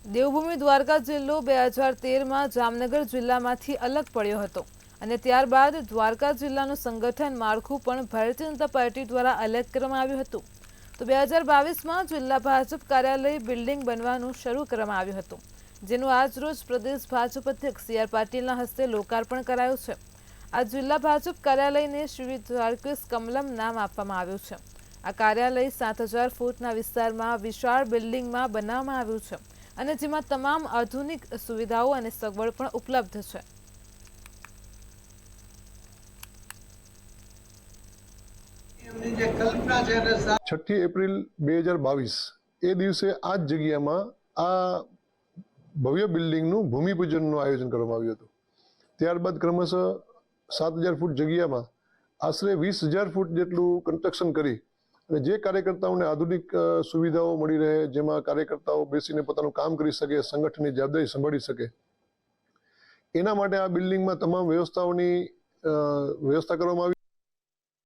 દેવભૂમિ દ્વારકા જિલ્લો 2013માં જામનગર જિલ્લામાંથી અલગ પડ્યો હતો અને ત્યારબાદ દ્વારકા જિલ્લાનું સંગઠન માળખું પણ ભારતીય જનતા પાર્ટી દ્વારા અલગ કરવામાં આવ્યું હતું. તો 2022માં જિલ્લા ભાજપ કાર્યાલય બિલ્ડિંગ બનવાનું શરૂ કરવામાં આવ્યું હતું, જેનું આજરોજ પ્રદેશ ભાજપ અધ્યક્ષ સી.આર. પાટીલના હસ્તે લોકાર્પણ કરાયું છે. આ જિલ્લા ભાજપ કાર્યાલયને શ્રી દ્વારકેશ કમલમ નામ આપવામાં આવ્યું છે. આ કાર્યાલય 7000 ફૂટના વિસ્તારમાં વિશાળ બિલ્ડિંગમાં બનાવવામાં આવ્યું છે અને જેમાં તમામ આધુનિક સુવિધાઓ અને સગવડ પણ ઉપલબ્ધ છે. છઠ્ઠી એપ્રિલ 2022 એ દિવસે આ જ જગ્યામાં આ ભવ્ય બિલ્ડિંગનું ભૂમિપૂજનનું આયોજન કરવામાં આવ્યું હતું. ત્યારબાદ ક્રમશઃ 7000 ફૂટ જગ્યામાં આશરે 20000 ફૂટ જેટલું કન્સ્ટ્રક્શન કરી અને જે કાર્યકર્તાઓને આધુનિક સુવિધાઓ મળી રહે, જેમાં કાર્યકર્તાઓ બેસીને પોતાનું કામ કરી શકે, સંગઠનની જવાબદારી સંભાળી શકે, એના માટે આ બિલ્ડિંગમાં તમામ વ્યવસ્થાઓની વ્યવસ્થા કરવામાં આવી.